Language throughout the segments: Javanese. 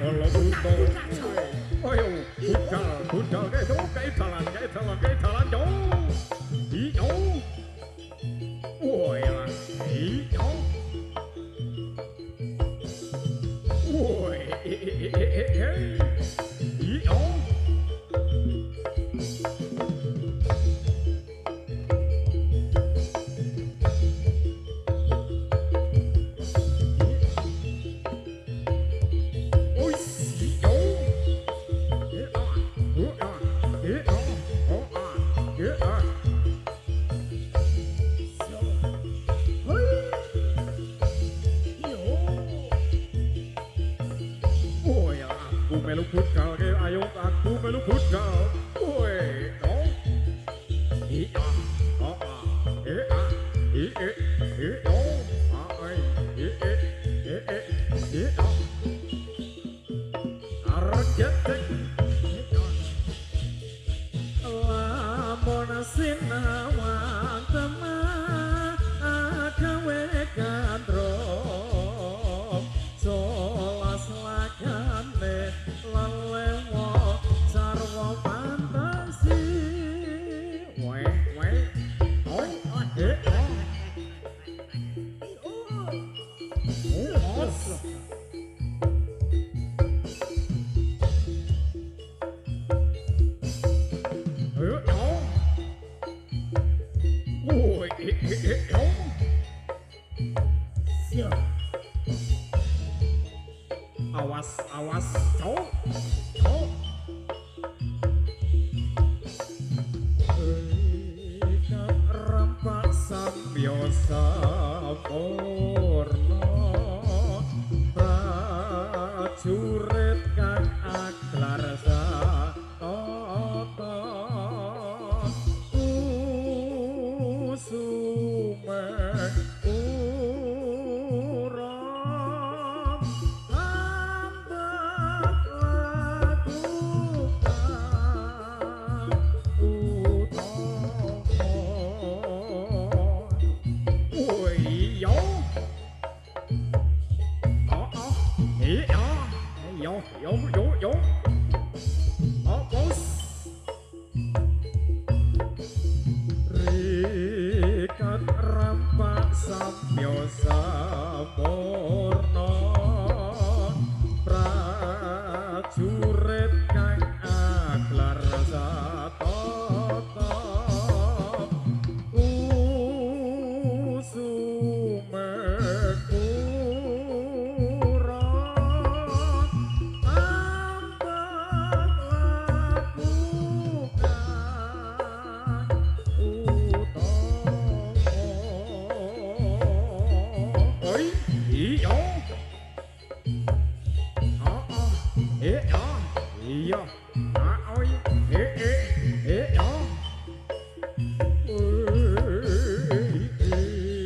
Kalau butuh, ayo, budal, kayak jalan jauh, hijau, woi lah, hijau, woi, hijau. Melu putkal ke ayo aku melu putkal woi no iya oh oh arjetek lamun sinawang temah agawe kandro solas lakane lalewo sarwa fantasi weh oh awas cok rampak sampyosa porno prajurit kang aklar satata usumek yo oh bos rikat rampak sampyosa porno prajurit kang aklar satata iya oi yo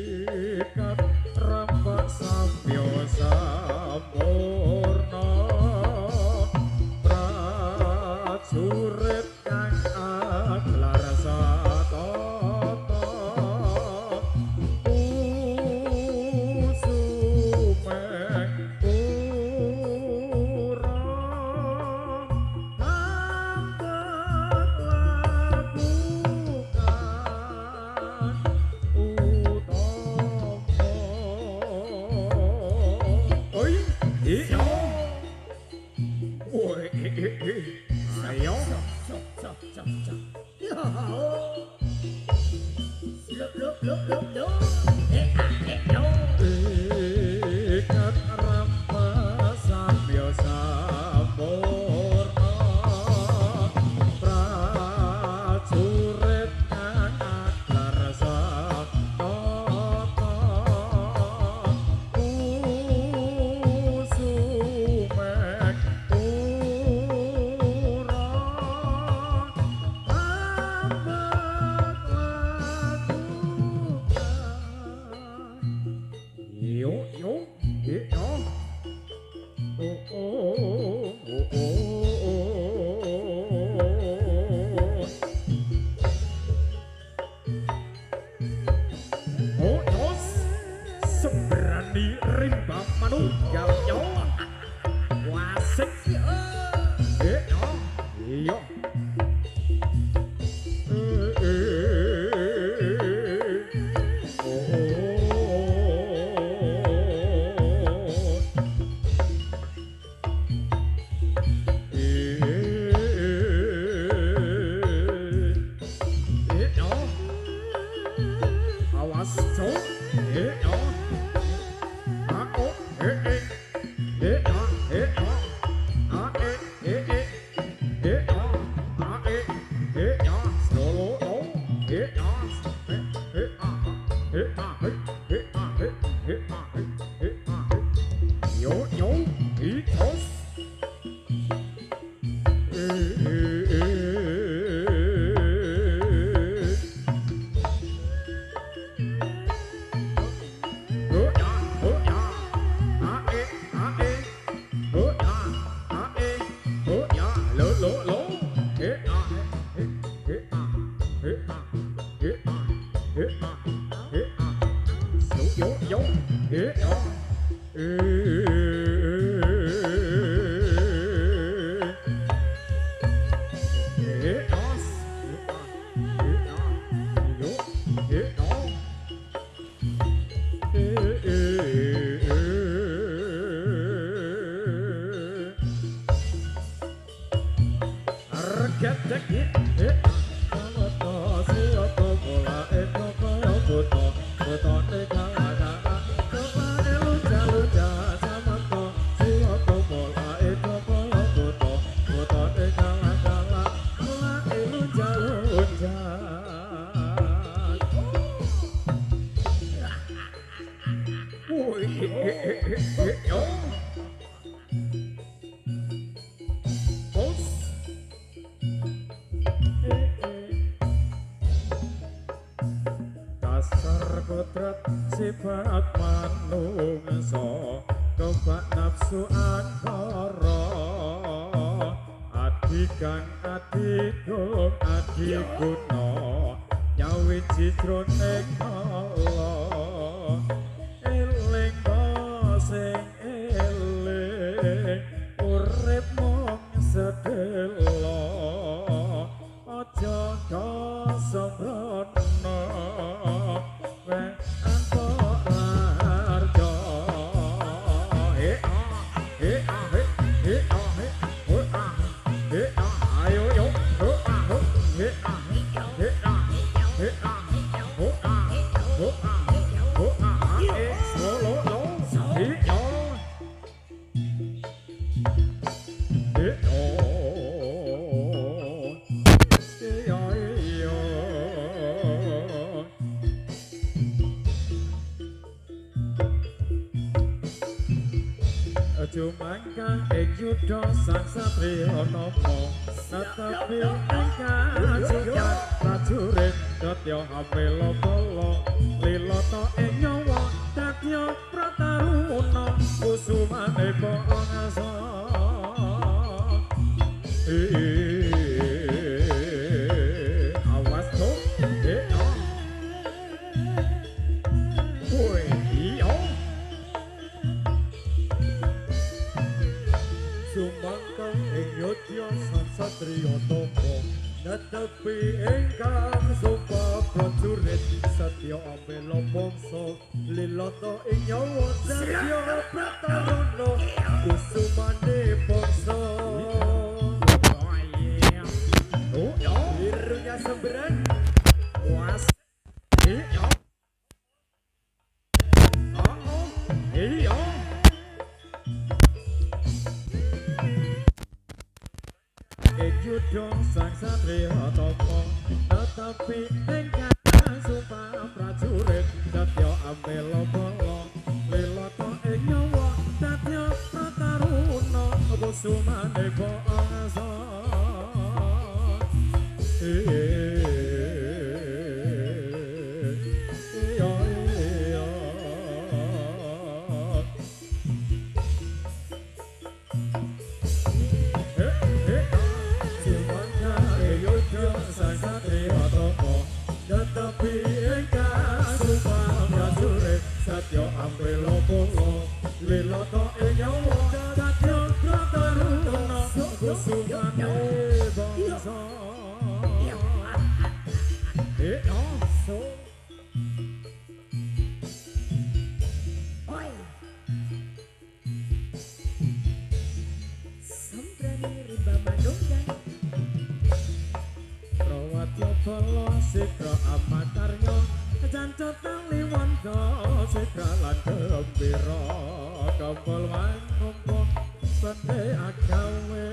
ikat rampak sampyosa porno prajurit kang aklar satata usumek ayo ikat rampak sampyosa porno prajurit kang aklar satata usumek seberani rimba manunggal nyawa wasik Sifat manungsa kebak nafsu antara adikan adikung adiguna nyawiji jroning Allah eling sing eling urip mung sedelo aja kasembrono Jumangkang ing yudha sang satriya napa tetapi ingkang sukan prajurit Datya Hamila bala lilata ing nyawa Datya Prataruna kusumane bangsa awas to Sumangkang ing yudha sang satriya napa tetapi ingkang suka prajurit Satya Amela bangsa lilata ing nyawa Datya Prataruna kusumane bangsa birunya sembrang was yudha sang satriya tapa tetapi ingkang sumpah prajurit Datya Amela bala lilata ing nyawa Datya Prataruna kusumane bangsa tetapi ingkang sumpah prajurit Satya Amela bala lilata ing nyawa Datya Prataruna kusumane bangsa Sambrani rimba manunggal Rawatya bala sitra amakarya Jancuk liwondo segalan gembira kempul manungkung bende agawe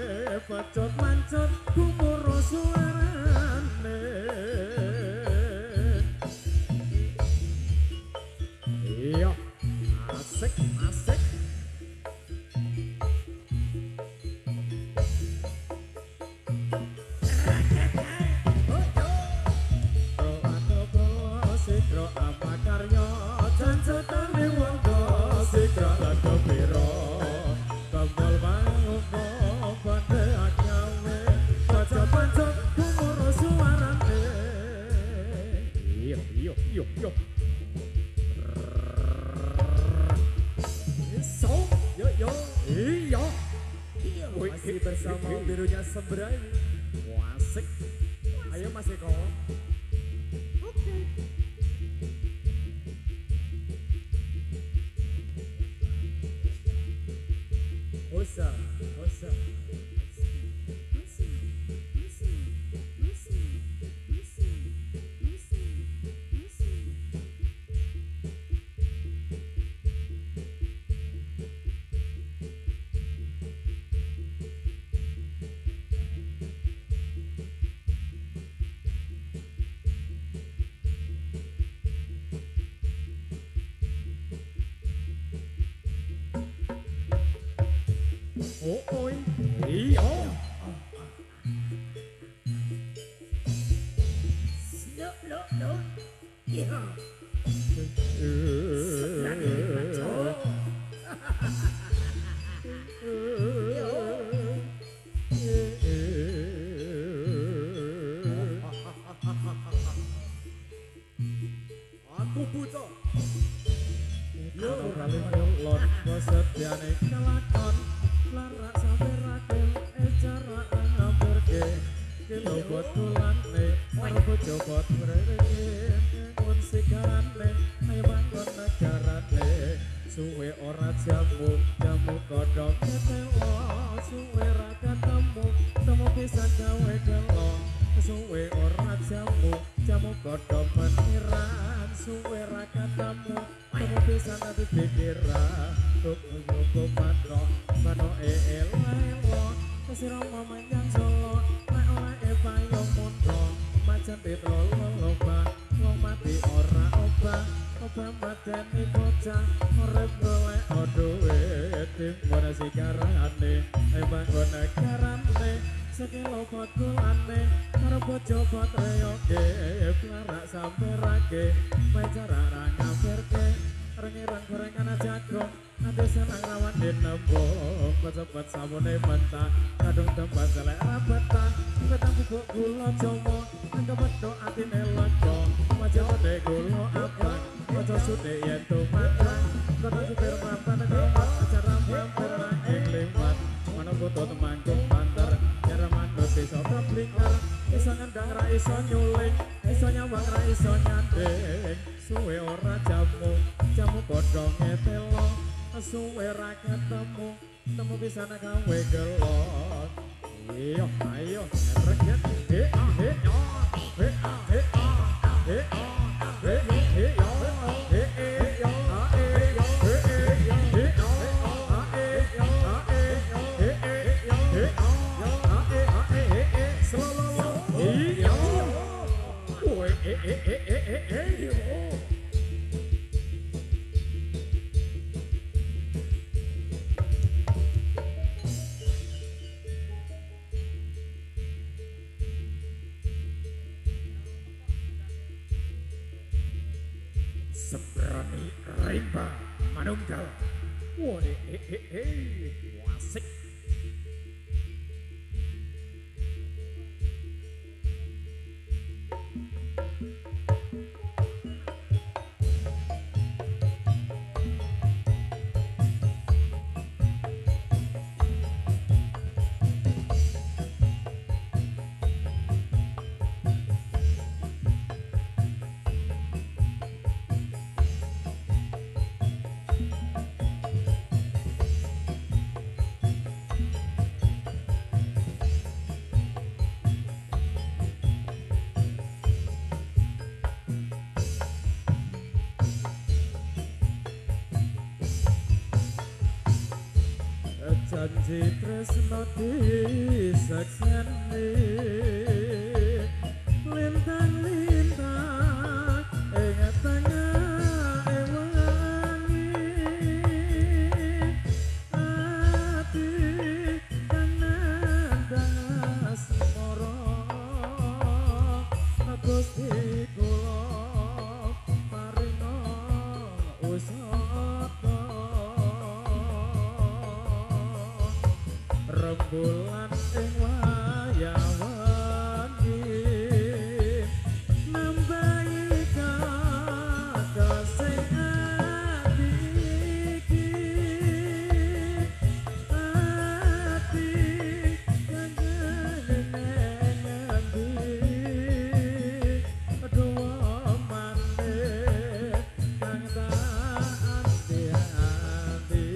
pecut mancut kumur suarane iya asik asik Sikro apa karya jancutan liwondo sikro lan gembira kembal manungko bande agawe pancet-pancet kumur suarane iya iya iya iya so yo yo iya iya masih bersama birunya Sembrai wasik ayo Mas Eko oke Osa, osa. Oh, oi, iya. Lo, iya. Aku buta. Yo, lon, kesediane kelakon. Larak sampai rakel, cara hampir ke kilo buat kulane, arbo copot mereke, pun sigarane, ayo bangun negarane, suwe ora jamu, jamu kodok ketelo, suwe ra ketemu, temu pisan gawe gelo, suwe ora jamu, jamu kodok meniran, suwe ra ketemu, temu pisan ati pikiran, tuku patok. Mano elo kesiro manjang solo nek ora payung mundo macan ditolo loba wong mati ora obah obah mateni bocah urip golek duit timbun sigarane bangun negarane sekilo botulane karo bojo potreyoke plarak samperake mecara ra ngafirke rengiran gorengan jagung ada senang rawan di nembong cepet sabune mentah kadung tempat selek rapetah petang bubuk gula jomo angka bedok atine lego wajah pede gula abang wajah sude yentu matang kota supir mapan kemat acara mampir nanging liwat mana foto temanggung banter cara mandut bisa keblingkar iso ngendang ra iso nyuling iso nyawang ra iso nyanding suwe ora jamu kodonge telo suwe ra ketemu temu bisa gawe gelon iyo ayo reket Sembrani rimba manunggal woi wasik janji tresno disakseni lintang-lintang ing tengah ewangi ati kang nandang asmara Gusti kula paringa usata rembulan ing wayah-wahi nambahi kakasih ati iki ati kang ngendi aduh maneh kang tak ati-ati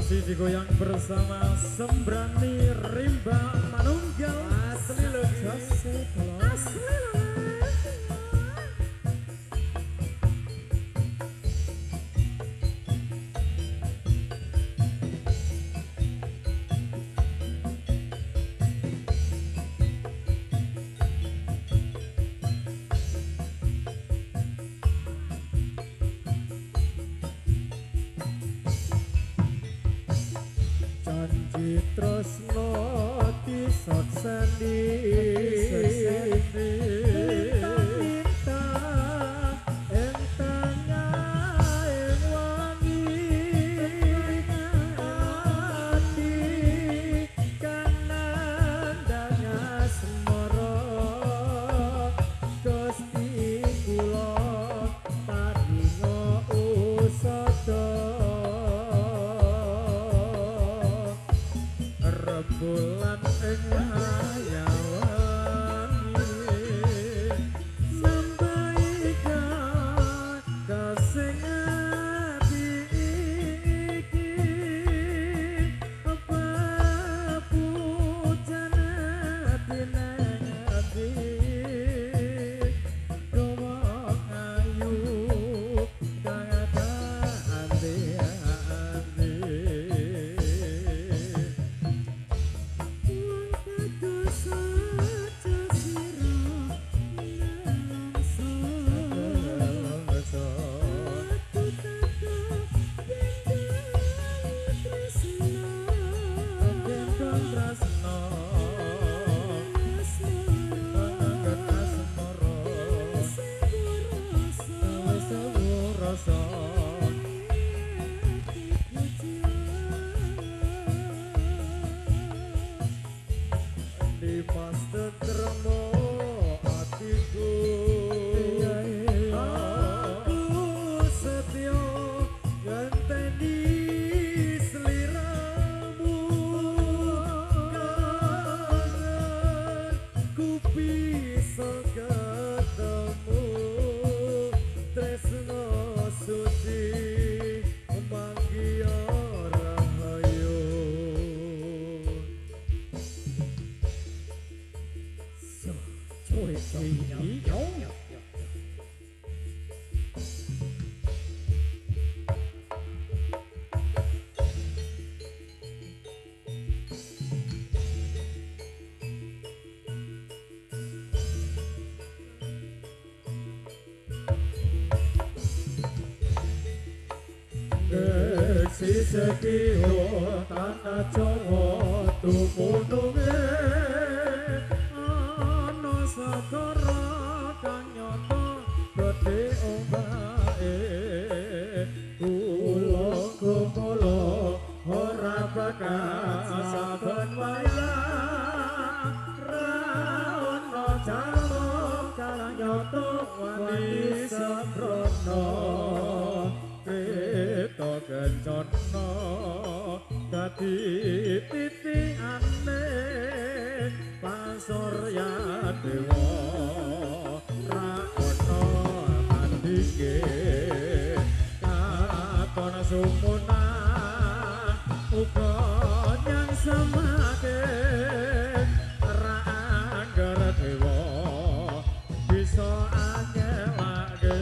masih digoyang bersama Sembrani Rimba Manunggal asli loh asli loh. Janji tresno disakseni lintang-lintang ing tengah ing wangi ati kang nandang asmara Gusti kula paringa usada rembulan ing wayah-wahi nambahi kakasih ati iki apa pujan ati nang ati dawa ayu kang ati-ati di pas tentremo atiku aku setya ganteni sliramu kangen ku bisa ketemu tresno suci manggiya rahayu siseki tanah Jawa tumununge ana segara kang nyata gedhe ombake kula gumula ora bakal saben wayah ra ana jalu kang nyata wani sembrono kreta kencana dadi titikane pasurya dewa ra ana andike katon sumuna uga nyang semake ra angger dewa bisa angelake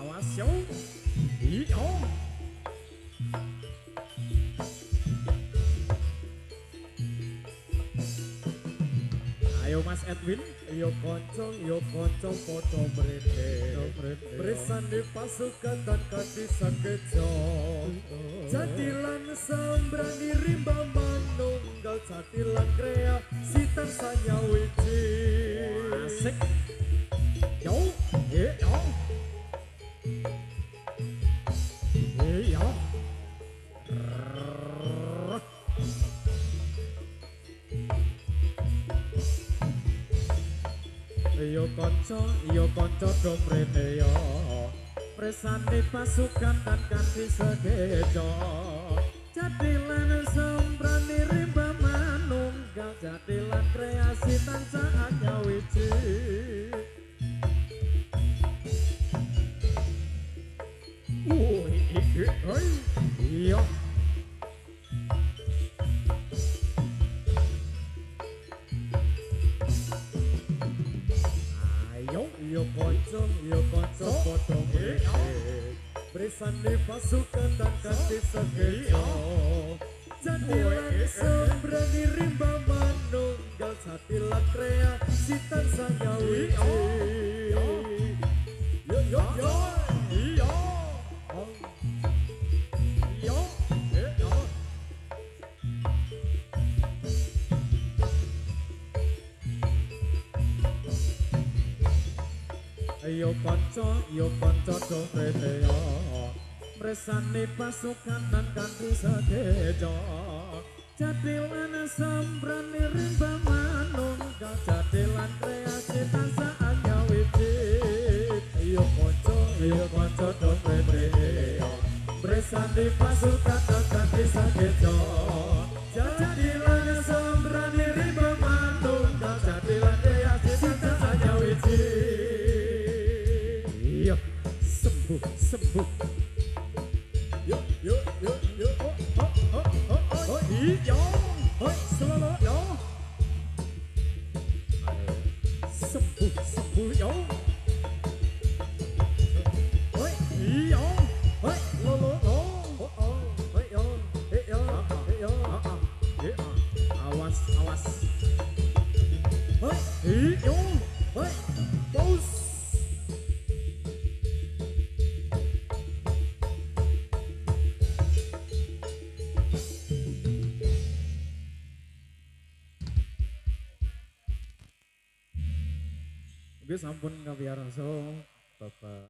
awas yo iyo ayo Mas Edwin yo kanca foto mrene beresan di pasukan dan kaki sakejo jadilan sambrani rimba manunggal jadilan krea sitan saya wiji asik yo yo yo yo kanca dong mrene yo presane pasukan dan kanthi segejo jadilan sembrani rimba manunggal jadilan kreasi tansah anyawiji iya yo kanca padha beresan di pasukan dan kanthi segejo jadilan sembrani rimba manunggal jadilan krea sitan saya wiji yo iya yo kanca dong mrene yo mresane pasukan dan kanthi segejo jadilan sembrani rimba manunggal jadilan kreasi tansah anyawiji yo kanca dong mrene yo mresane pasukan dan kanthi segejo jadilan sembrani rimba manunggal jadilan kreasi tansah anyawiji sembuh yo selalu yo sembuh yo awas bos Gue sampun ngabiar so Bapak